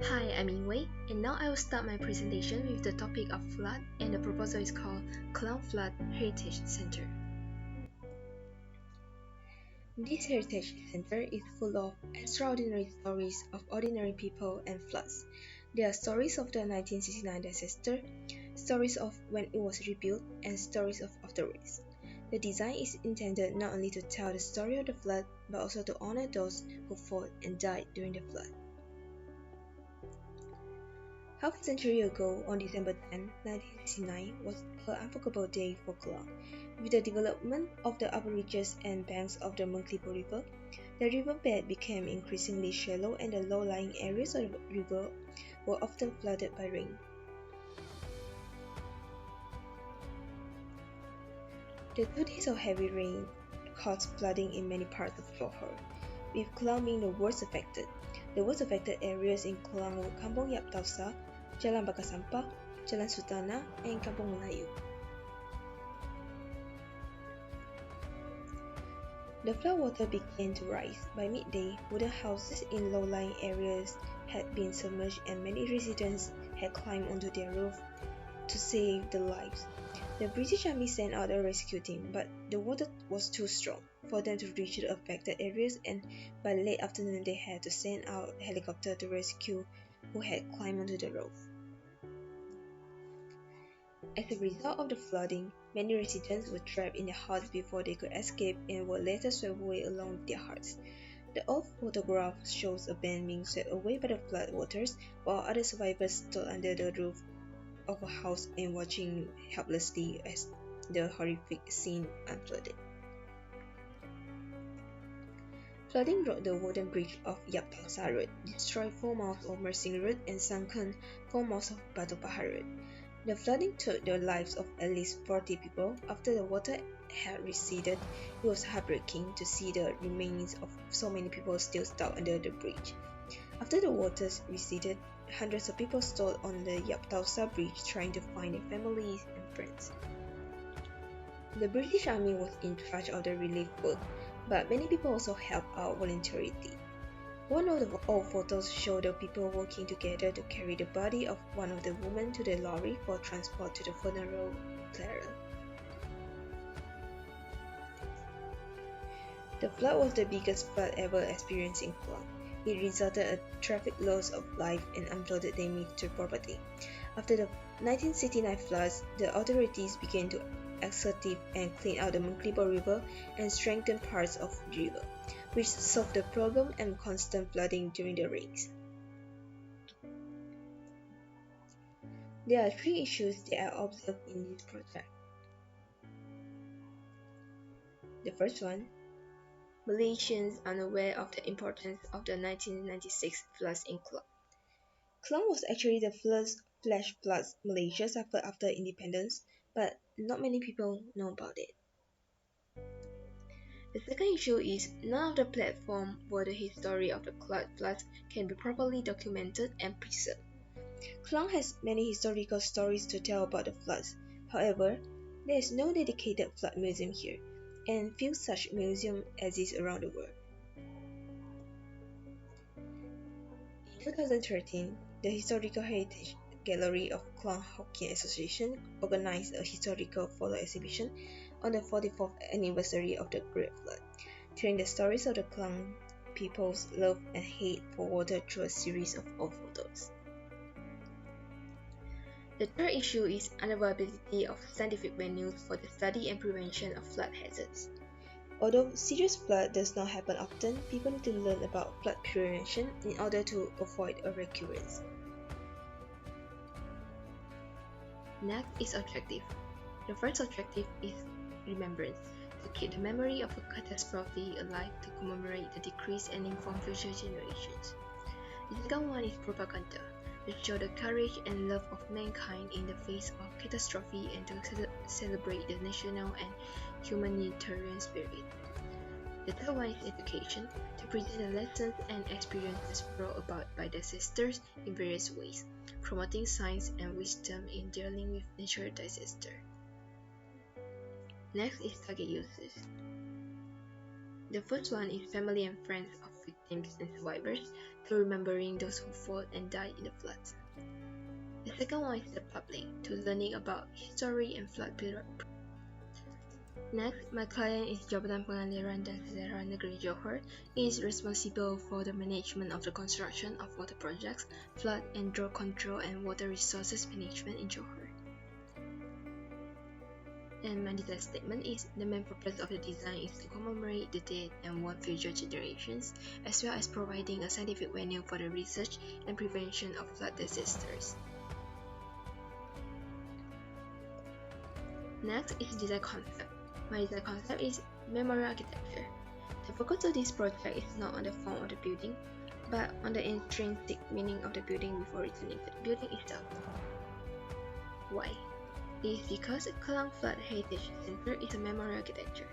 Hi, I'm Yingwei, and now I will start my presentation with the topic of flood, and the proposal is called Kluang Flood Heritage Center. This heritage center is full of extraordinary stories of ordinary people and floods. There are stories of the 1969 disaster, stories of when it was rebuilt, and stories of afterwards. The design is intended not only to tell the story of the flood, but also to honor those who fought and died during the flood. Half a century ago, on December 10, 1969, was an unforgettable day for Kluang. With the development of the upper reaches and banks of the Mengklibo River, the riverbed became increasingly shallow and the low-lying areas of the river were often flooded by rain. The 2 days of heavy rain caused flooding in many parts of Johor, with Kluang being the worst affected. The worst affected areas in Kluang were Kampung Yap Tausa, Jalan Bakar Sampah, Jalan Sultana, and Kampung Melayu. The floodwater began to rise. By midday, wooden houses in low-lying areas had been submerged and many residents had climbed onto their roof to save their lives. The British Army sent out a rescue team, but the water was too strong for them to reach the affected areas, and by late afternoon they had to send out a helicopter to rescue who had climbed onto the roof. As a result of the flooding, many residents were trapped in their huts before they could escape and were later swept away along with their huts. The old photograph shows a band being swept away by the flood waters, while other survivors stood under the roof of a house and watching helplessly as the horrific scene unfolded. Flooding broke the wooden bridge of Yap Tausa Road, destroyed 4 miles of Mersing Road, and sunken 4 miles of Batu Pahar Road. The flooding took the lives of at least 40 people. After the water had receded, it was heartbreaking to see the remains of so many people still stuck under the bridge. After the waters receded, hundreds of people stood on the Yap Tausa Bridge trying to find their families and friends. The British Army was in charge of the relief work, but many people also helped out voluntarily. One of the old photos showed the people working together to carry the body of one of the women to the lorry for transport to the funeral pyre. The flood was the biggest flood ever experienced in Kluang. It resulted in traffic loss of life and untold damage to property. After the 1969 floods, the authorities began to excavate and clean out the Mengklibo River and strengthen parts of the river, which solved the problem and constant flooding during the rains. There are 3 issues that are observed in this project. The first one, Malaysians unaware of the importance of the 1996 floods in Kluang. Kluang was actually the first flash floods Malaysia suffered after independence, but not many people know about it. The second issue is none of the platform where the history of the floods can be properly documented and preserved. Kluang has many historical stories to tell about the floods. However, there is no dedicated flood museum here, and few such museums exist around the world. In 2013, the Historical Heritage Gallery of Kluang Hokkien Association organized a historical photo exhibition on the 44th anniversary of the Great Flood, telling the stories of the Kluang people's love and hate for water through a series of old photos. The third issue is unavailability of scientific venues for the study and prevention of flood hazards. Although serious flood does not happen often, people need to learn about flood prevention in order to avoid a recurrence. Next is objective. The first objective is remembrance, to keep the memory of a catastrophe alive to commemorate the decrease and inform future generations. The second one is propaganda, to show the courage and love of mankind in the face of catastrophe and to celebrate the national and humanitarian spirit. The third one is education, to present the lessons and experiences brought about by disasters in various ways, promoting science and wisdom in dealing with natural disaster. Next is target users. The first one is family and friends of victims and survivors through remembering those who fought and died in the floods. The second one is the public, to learning about history and flood period. Next, my client is Jabatan Pengaliran dan Sejarah Negeri Johor. He is responsible for the management of the construction of water projects, flood and drought control and water resources management in Johor. And my design statement is, the main purpose of the design is to commemorate the dead and warn future generations, as well as providing a scientific venue for the research and prevention of flood disasters. Next is design concept. My design concept is memorial architecture. The focus of this project is not on the form of the building, but on the intrinsic meaning of the building before returning to the building itself. Why? It is because Kluang Flood Heritage Center is a memorial architecture.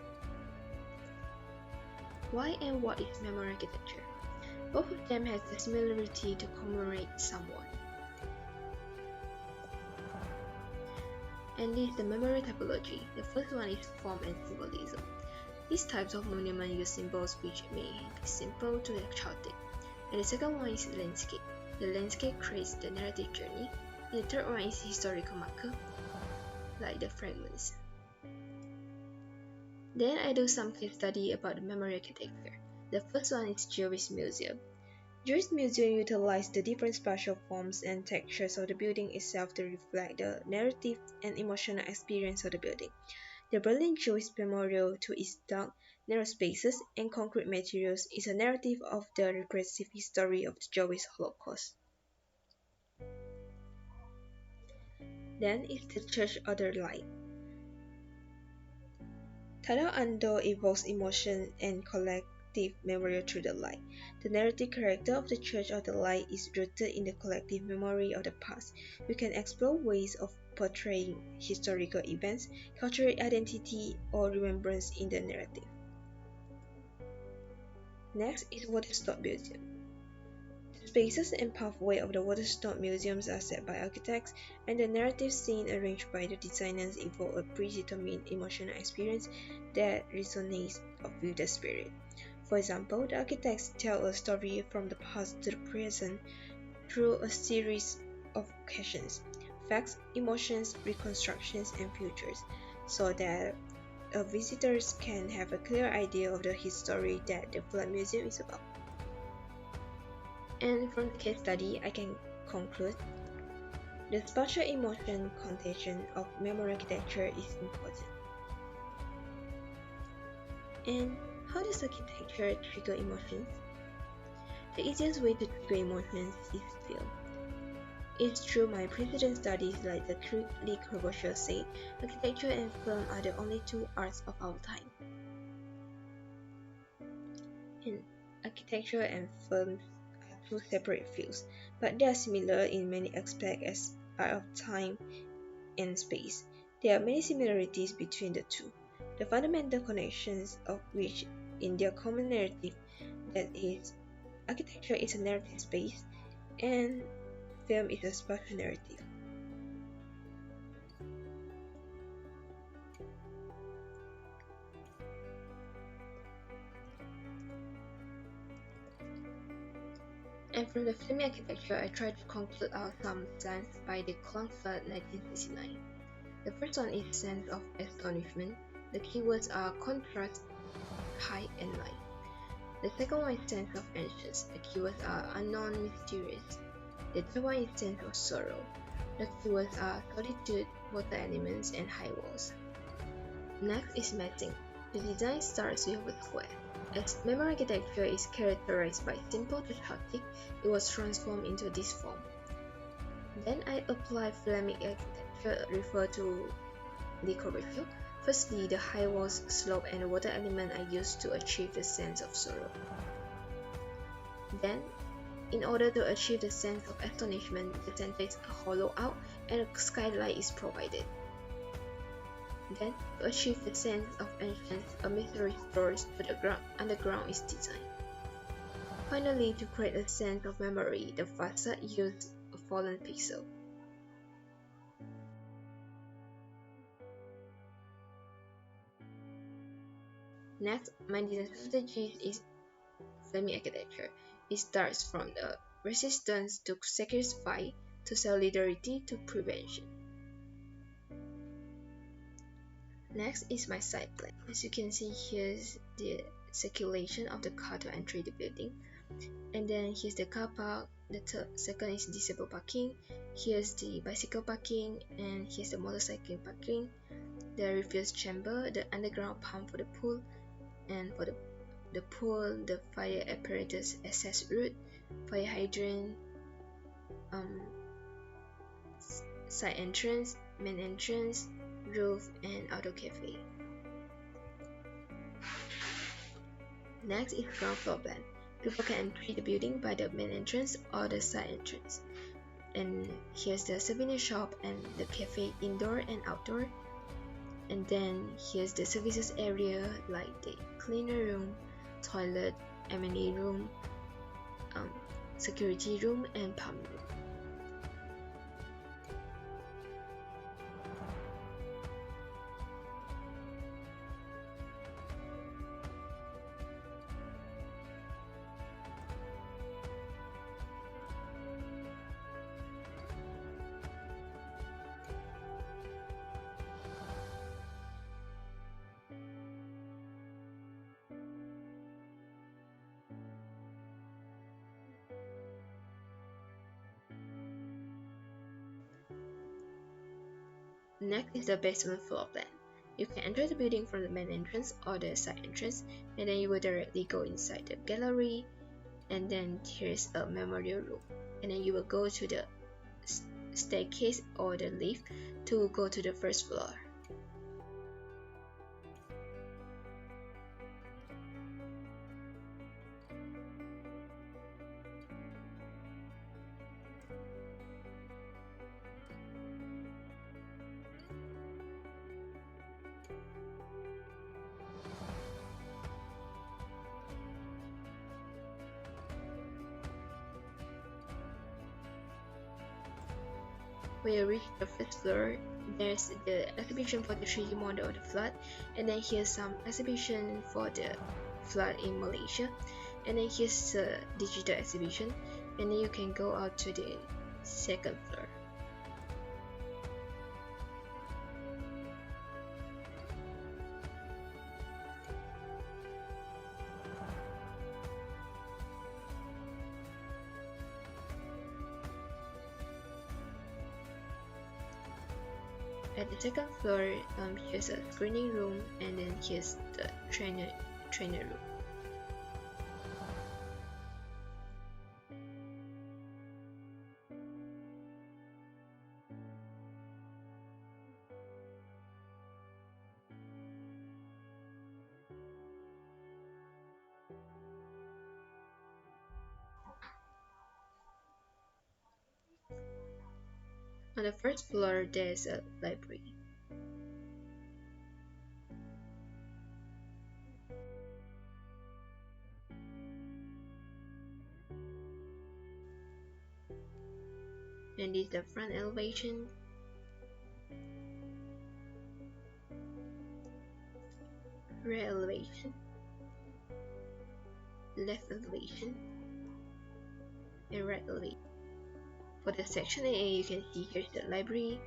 Why and what is memorial architecture? Both of them has the similarity to commemorate someone. And this is the memorial typology. The first one is form and symbolism. These types of monument use symbols which may be simple to chaotic. And the second one is landscape. The landscape creates the narrative journey. And the third one is historical marker, like the fragments. Then I do some case study about the memorial architecture. The first one is Jewish Museum. Jewish Museum utilized the different spatial forms and textures of the building itself to reflect the narrative and emotional experience of the building. The Berlin Jewish Memorial, to its dark, narrow spaces and concrete materials, is a narrative of the regressive history of the Jewish Holocaust. Then is the Church of the Light. Title Ando evokes emotion and collective memory through the light. The narrative character of the Church of the Light is rooted in the collective memory of the past. We can explore ways of portraying historical events, cultural identity, or remembrance in the narrative. Next is Waterstone Museum. The spaces and pathway of the Waterstone Museums are set by architects, and the narrative scene arranged by the designers evoke a predetermined emotional experience that resonates with the spirit. For example, the architects tell a story from the past to the present through a series of occasions, facts, emotions, reconstructions, and futures, so that visitors can have a clear idea of the history that the Flood Museum is about. And from the case study, I can conclude the spatial emotion contagion of memory architecture is important. And how does architecture trigger emotions? The easiest way to trigger emotions is film. It's through my precedent studies like the Le Corbusier said, architecture and film are the only two arts of our time. And architecture and film are two separate fields, but they are similar in many aspects as art of time and space. There are many similarities between the two, the fundamental connections of which in their common narrative, that is, architecture is a narrative space and film is a spatial narrative. And from the film architecture, I try to conclude out some sense by the Kluang Flood 1969. The first one is sense of astonishment. The keywords are contrast, high, and light. The second one is sense of anxious. The keywords are unknown, mysterious. The third one is sense of sorrow. The keywords are solitude, water elements, and high walls. Next is massing. The design starts with a square. As memory architecture is characterized by simple to chaotic, it was transformed into this form. Then I apply Fleming architecture, refer to Le Corbusier. Firstly, the high walls, slope, and water element are used to achieve the sense of sorrow. Then, in order to achieve the sense of astonishment, the center is hollowed out and a skylight is provided. Then, to achieve the sense of entrance, a mysterious door to the underground is designed. Finally, to create a sense of memory, the facade used a fallen pixel. Next, my design strategy is Islamic architecture. It starts from the resistance to sacrifice to solidarity to prevention. Next is my site plan. As you can see, here's the circulation of the car to enter the building. And then here's the car park. The second is disabled parking. Here's the bicycle parking, and here's the motorcycle parking. The refuse chamber, the underground pump for the pool, and for the pool, the fire apparatus access route, fire hydrant, side entrance, main entrance, roof, and auto cafe. Next is ground floor plan. People can enter the building by the main entrance or the side entrance. And here's the souvenir shop and the cafe indoor and outdoor. And then here's the services area like the cleaner room, toilet, M&A room, security room, and pump room. Next is the basement floor plan. You can enter the building from the main entrance or the side entrance, and then you will directly go inside the gallery, and then here's a memorial room, and then you will go to the staircase or the lift to go to the first floor. When you reach the first floor, there's the exhibition for the 3D model of the flood, and then here's some exhibition for the flood in Malaysia, and then here's a digital exhibition, and then you can go out to the second floor. At the second floor, here's a screening room, and then here's the trainer room. On the first floor, there's a library. And this is the front elevation. Rear elevation. Left elevation. And right elevation. For the section A, you can see here's the library,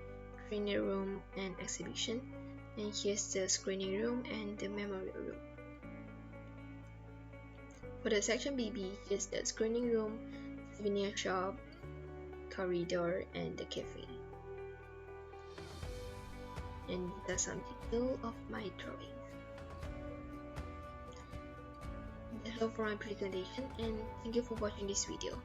trainer room, and exhibition. And here's the screening room and the memorial room. For the section BB, here's the screening room, souvenir shop, corridor, and the cafe. And these are some details of my drawings. That's all for my presentation, and thank you for watching this video.